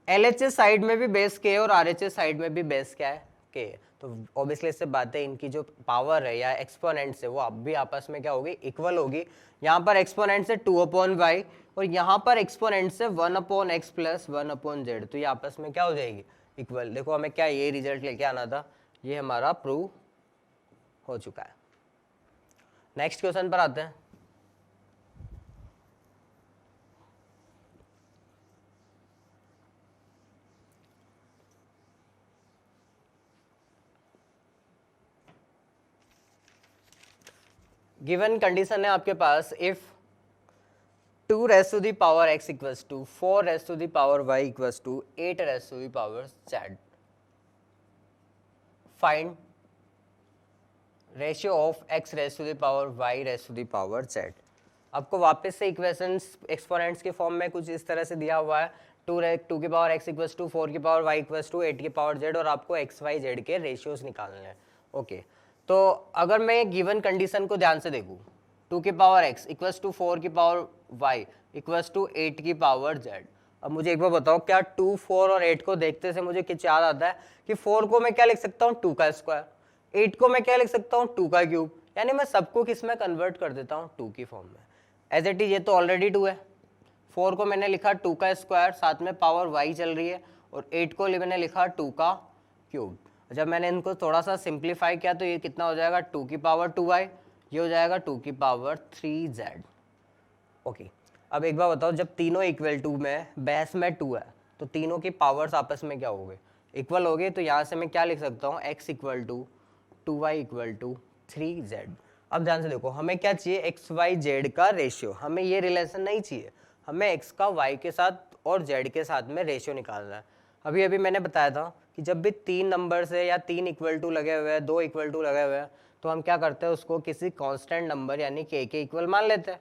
LHS साइड में भी बेस के और RHS साइड में भी बेस क्या है, के। तो ऑब्वियसली इससे बात है इनकी जो पावर है या एक्सपोनेंट्स है वो अब भी आपस में क्या होगी, इक्वल होगी। यहाँ पर एक्सपोनेंट से 2/y और यहाँ पर एक्सपोनेंट से 1/x प्लस 1/z, तो ये आपस में क्या हो जाएगी, इक्वल। देखो हमें क्या ये रिजल्ट लेके आना था, ये हमारा प्रूव हो चुका है। नेक्स्ट क्वेश्चन पर आते हैं। गिवन कंडीशन है आपके पास, if 2 raised to the power x equals to 4 raised to the power y equals to 8 raised to the power z, find ratio of x raised to the power y raised to the power z। आपको वापस से equations exponents के form में कुछ इस तरह से दिया हुआ है, 2 की पावर x इक्वल्स टू 4 की पावर y इक्वल्स टू 8 की पावर z, और आपको x y z के रेशियोज निकालने हैं। ओके, तो अगर मैं गिवन कंडीशन को ध्यान से देखूं, 2 की पावर x इक्वल्स टू 4 की पावर y इक्वल्स टू 8 की पावर z। अब मुझे एक बार बताओ, क्या 2, 4 और 8 को देखते से मुझे कुछ याद आता है कि 4 को मैं क्या लिख सकता हूँ, 2 का स्क्वायर, 8 को मैं क्या लिख सकता हूँ, 2 का क्यूब, यानी मैं सबको किस में कन्वर्ट कर देता हूँ, 2 की फॉर्म में। एज इट इज ये तो ऑलरेडी 2 है, 4 को मैंने लिखा 2 का स्क्वायर, साथ में पावर y चल रही है, और 8 को मैंने लिखा 2 का क्यूब। जब मैंने इनको थोड़ा सा सिंप्लीफाई किया तो ये कितना हो जाएगा, 2 की पावर 2y, ये हो जाएगा 2 की पावर 3z। ओके, अब एक बार बताओ, जब तीनों इक्वल टू में बेस में 2 है तो तीनों की पावर्स आपस में क्या हो गए, इक्वल हो गए। तो यहाँ से मैं क्या लिख सकता हूँ, x equal to 2y equal to 3z। अब ध्यान से देखो, हमें क्या चाहिए, एक्स वाई जेड का रेशियो, हमें ये रिलेशन नहीं चाहिए, हमें x का y के साथ और z के साथ में रेशियो निकालना है। अभी अभी मैंने बताया था कि जब भी 3 नंबर से या 3 इक्वल टू लगे हुए हैं, 2 इक्वल टू लगे हुए हैं, तो हम क्या करते हैं, उसको किसी कांस्टेंट नंबर यानी k के इक्वल मान लेते हैं।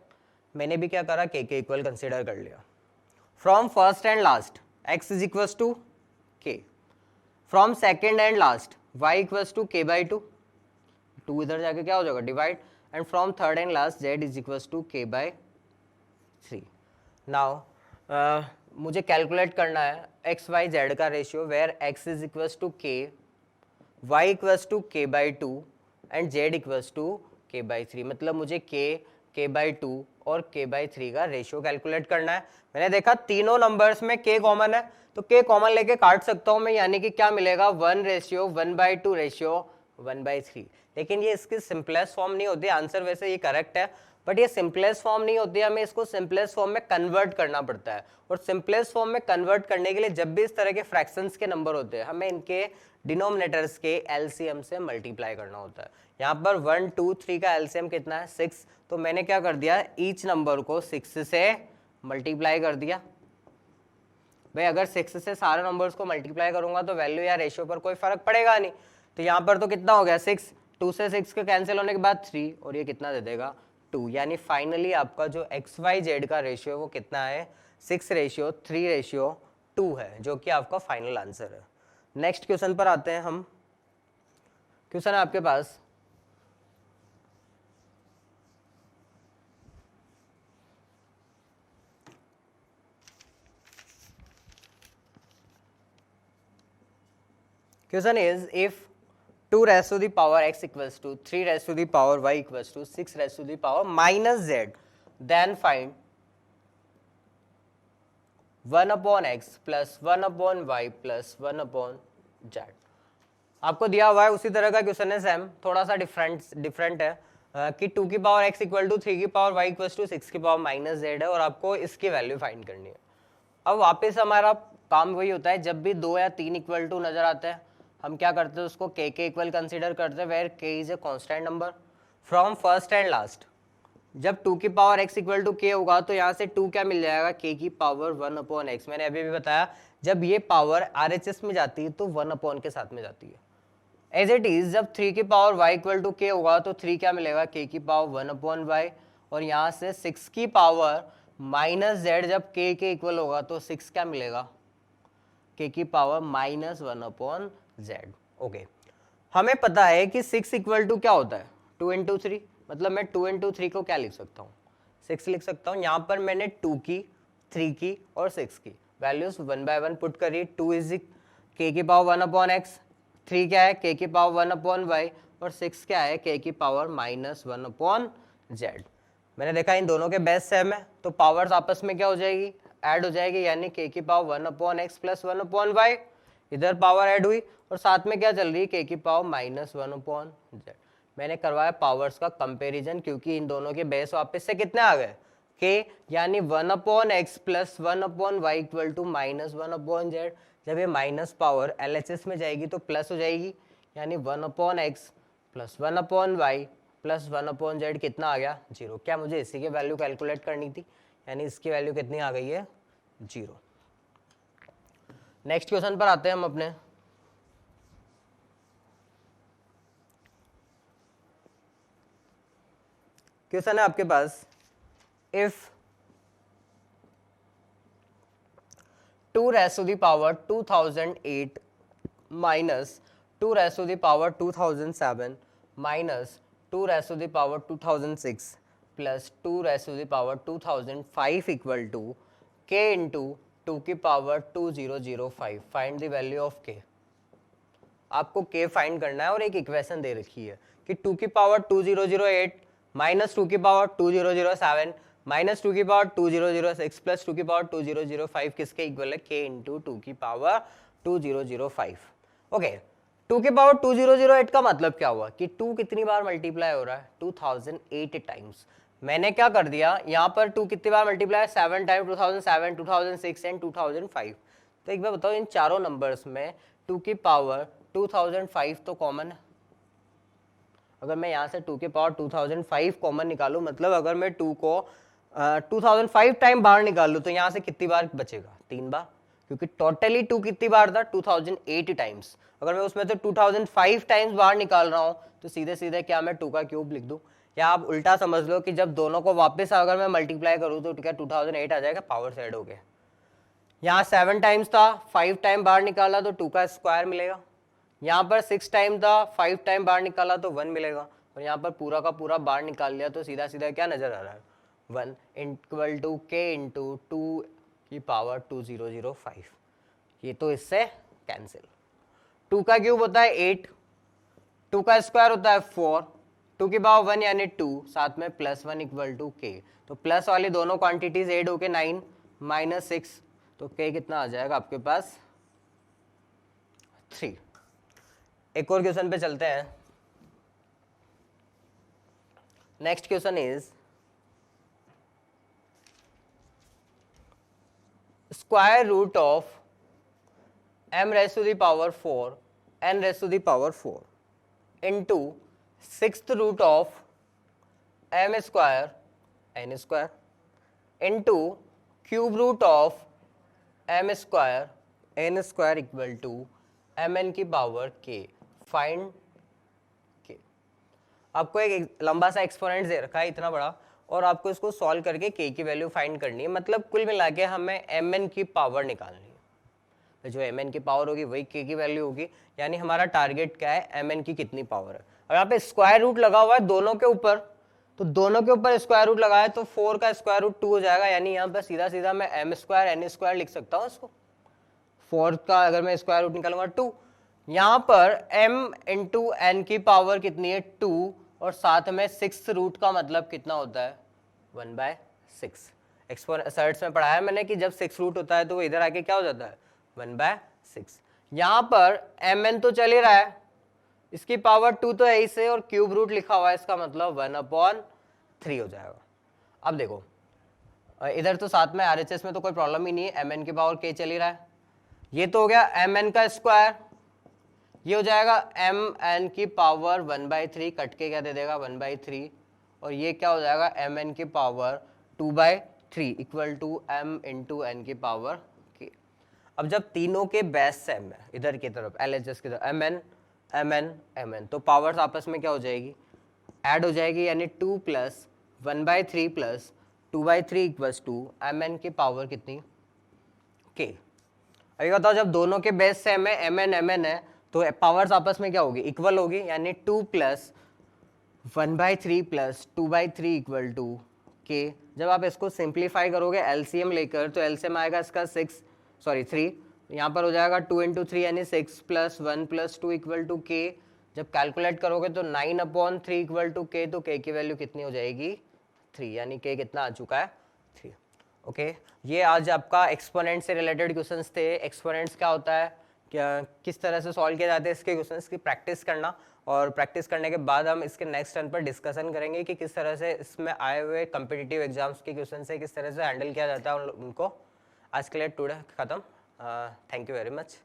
मैंने भी क्या करा, k के इक्वल कंसीडर कर लिया। From first and last x is equal to k, from second and last y equals to k/2, 2 इधर जाके क्या हो जाएगा, divide, and from third and last z is equals to k/3। Now मुझे calculate करना है एक्स वाई जेड का ratio, where x is equals to k, y equals to k/2 and z equals to k/3। मतलब मुझे k/2 और k/3 का ratio calculate करना है। मैंने देखा तीनों नंबर्स में k कॉमन है, तो k कॉमन लेके काट सकता हूं मैं, यानी कि क्या मिलेगा, 1:1/2 रेशियो 1/3। लेकिन ये इसकी सिंपलेस्ट फॉर्म नहीं होती, आंसर वैसे ये करेक्ट है, बट ये सिंपलेस्ट फॉर्म नहीं होती, हमें इसको सिंपलेस्ट फॉर्म में कन्वर्ट करना पड़ता है। और सिंपलेस्ट फॉर्म में कन्वर्ट करने के लिए जब भी इस तरह के फ्रैक्शंस के नंबर होते हैं, हमें इनके डिनोमिनेटर्स के एलसीएम से मल्टीप्लाई करना होता है। यहाँ पर 1, 2, 3 का एलसीएम कितना है, 6, तो मैंने क्या कर दिया, ईच नंबर को 6 से मल्टीप्लाई कर दिया। भाई अगर 6 से सारे नंबर्स को मल्टीप्लाई करूंगा तो वैल्यू या रेशियो पर कोई फर्क पड़ेगा नहीं। तो यहाँ पर तो कितना हो गया, 6, 2 से 6 के कैंसिल होने के बाद 3, और ये कितना दे देगा, 2। यानी फाइनली आपका जो एक्स वाई जेड का रेशियो वो कितना है, 6:3:2 है, जो कि आपका फाइनल आंसर है। नेक्स्ट क्वेश्चन पर आते हैं हम। क्वेश्चन है आपके पास, question is if 2 raised to the power x equals to 3 raised to the power y equals to 6 raised to the power minus z, then find 1/x plus 1/y plus 1/z। आपको दिया हुआ है उसी तरह का क्वेश्चन है same, थोड़ा सा डिफरेंट है कि 2 की पावर x इक्वल टू 3 की पावर y इक्वल टू 6 की पावर माइनस z है, और आपको इसकी वैल्यू फाइंड करनी है। अब वापस हमारा काम वही होता है, जब भी 2 या 3 इक्वल टू नजर आते हैं हम क्या करते हैं, उसको k के इक्वल कंसीडर करते हैं, where k is a constant number. From first and last जब 2 की power x equal to k होगा तो यहाँ से 2 क्या मिल जाएगा, k की पावर 1/x। मैंने अभी भी बताया जब ये पावर RHS में जाती है तो 1/, के साथ में जाती है। एज इट इज जब 3 की power y equal to k होगा तो 3 क्या मिलेगा, k की पावर 1/y, और यहाँ से 6 की पावर माइनस z, जब k के इक्वल होगा तो 6 क्या मिलेगा, k की पावर -1/z। ओके, हमें पता है कि 6 इक्वल टू क्या होता है, 2 × 3, मतलब मैं 2 इंटू 3 को क्या लिख सकता हूँ, 6 लिख सकता हूँ। यहाँ पर मैंने 2 की, 3 की और 6 की वैल्यूज 1 बाय 1 पुट करी। 2 इज k की पावर 1 अपॉन x, 3 क्या है k की पावर 1 अपॉन y और 6 क्या है k की पावर -1 अपॉन z। मैंने देखा इन दोनों के बेस सेम है तो पावर्स आपस में क्या हो जाएगी, ऐड हो जाएगी, यानी k की power 1 upon x plus 1 upon y, इधर पावर ऐड हुई और साथ में क्या चल रही है k की पावर -1 अपॉन z। मैंने करवाया पावर्स का कंपैरिजन क्योंकि इन दोनों के बेस वापस से कितने आ गए k, यानी 1 upon x plus 1 upon y equal to -1 upon z। जब ये माइनस पावर LHS में जाएगी तो प्लस हो जाएगी, यानी 1 upon x plus 1 upon y plus 1 upon z कितना आ गया 0। क्या मुझे इसी की वैल्यू कैलकुलेट करनी थी, यानी इसकी वैल्यू कितनी आ गई है 0। नेक्स्ट क्वेश्चन पर आते हैं हम अपने। क्वेश्चन है आपके पास, if 2 raised to the power 2008 minus 2 raised to the power 2007 minus 2 raised to the power 2006 plus 2 raised to the power 2005 equal to k into 2 की power 2005। Find the value of k। आपको k find करना है और एक equation दे रखी है कि 2 की पावर 2008 माइनस 2 की पावर 2007 माइनस 2 की पावर 2006 प्लस 2 की पावर 2005 किसके इक्वल है, k इंटू 2 की पावर 2005। ओके, 2 की पावर 2008 का मतलब क्या हुआ कि 2 कितनी बार मल्टीप्लाई हो रहा है 2008 टाइम्स। मैंने क्या कर दिया यहाँ पर 2 कितनी बार मल्टीप्लाई 7 टाइम 2007 2006 एंड 2005। तो एक बार बताओ इन चारों नंबर्स में 2 की पावर 2005 तो कॉमन है। अगर मैं यहाँ से 2 के पावर 2005 कॉमन निकालूं, मतलब अगर मैं 2 को 2005 टाइम बाहर निकाल लूं तो यहाँ से कितनी बार बचेगा 3 बार, क्योंकि टोटली 2 कितनी बार था 2008 टाइम्स। अगर मैं उसमें से 2005 टाइम्स बाहर निकाल रहा हूँ तो सीधे सीधे क्या मैं 2 का क्यूब लिख दूं, या आप उल्टा समझ लो कि जब दोनों को वापस अगर मैं मल्टीप्लाई करूँ तो क्या 2008 आ जाएगा, पावर से ऐड हो गया। यहाँ 7 टाइम्स था, 5 टाइम बाहर निकाला तो 2 का स्क्वायर मिलेगा। यहाँ पर 6 टाइम था, 5 टाइम बाहर निकाला तो 1 मिलेगा। और यहाँ पर पूरा का पूरा बाहर निकाल लिया तो सीधा सीधा क्या नजर आ रहा है 1 इक्वल टू के इंटू 2 की पावर 2005। ये तो इससे कैंसिल। 2 का क्यूब होता है 8, 2 का स्क्वायर होता है 4, 2 की पावर 1 यानी 2, साथ में प्लस 1 इक्वल टू के। तो प्लस वाली दोनों क्वांटिटीज एड होके 9 माइनस 6, तो के कितना आ जाएगा आपके पास 3। एक और क्वेश्चन पे चलते हैं। Next question is square root of m raised to the power 4 n raised to the power 4 into 6th root of m square n square into cube root of m square n square equal to mn की power k। Find k। आपको एक लंबा सा exponent दे रखा है इतना बड़ा और आपको इसको सॉल्व करके k की वैल्यू फाइंड करनी है। मतलब कुल मिला के हमें mn की पावर निकालनी है। जो mn की पावर होगी वही k की वैल्यू होगी, यानी हमारा टारगेट क्या है mn की कितनी पावर है। अब यहाँ पे स्क्वायर रूट लगा हुआ है दोनों के ऊपर, तो दोनों के ऊपर स्क्वायर रूट लगाया तो 4 का स्क्वायर रूट 2 हो जाएगा, यानी यहाँ पर सीधा सीधा मैं m स्क्वायर n स्क्वायर लिख सकता हूँ इसको। 4 का अगर मैं स्क्वायर रूट निकालूंगा 2, यहाँ पर m इंटू n की पावर कितनी है 2 और साथ में 6 रूट का मतलब कितना होता है 1/6। एक्सपोनेंट्स में पढ़ाया मैंने कि जब 6 रूट होता है तो वो इधर आके क्या हो जाता है 1/6। यहाँ पर mn तो चल ही रहा है, इसकी पावर 2 तो है इसे और क्यूब रूट लिखा हुआ है, इसका मतलब 1/3 हो जाएगा। अब देखो इधर तो साथ में RHS में तो कोई प्रॉब्लम ही नहीं है, mn की पावर k चल ही रहा है। ये तो हो गया mn का स्क्वायर, ये हो जाएगा mn की पावर 1/3, कट के क्या दे देगा 1/3, और ये क्या हो जाएगा mn की power 2/3 equal to m into n की पावर k। अब जब तीनों के बेस सेम है इधर की तरफ LHS की तरफ mn, तो पावर्स आपस में क्या हो जाएगी ऐड हो जाएगी, यानी 2 plus 1/3 plus 2/3 equals to mn की पावर कितनी k। अभी बताओ जब दोनों के बेस सेम है mn है तो पावर्स आपस में क्या होगी इक्वल होगी, यानी 2 प्लस 1/3 प्लस 2/3 इक्वल टू के। जब आप इसको सिंप्लीफाई करोगे एलसीएम लेकर, तो एलसीएम आएगा इसका 3, यहाँ पर हो जाएगा 2 × 3 यानी 6 + 1 + 2 इक्वल टू के। जब कैलकुलेट करोगे तो 9/3 इक्वल टू के, तो के की वैल्यू कितनी हो जाएगी 3, यानी के कितना आ चुका है 3। ओके, ये आज आपका एक्सपोनेंट से रिलेटेड क्वेश्चंस थे। एक्सपोनेंट्स क्या होता है, क्या किस तरह से सॉल्व किए जाते हैं इसके क्वेश्चंस की प्रैक्टिस करना, और प्रैक्टिस करने के बाद हम इसके नेक्स्ट टर्न पर डिस्कशन करेंगे कि किस तरह से इसमें आए हुए कम्पिटिटिव एग्जाम्स के क्वेश्चन से किस तरह से हैंडल किया जाता है उनको। आज के लिए टुडे खत्म। Thank you very much.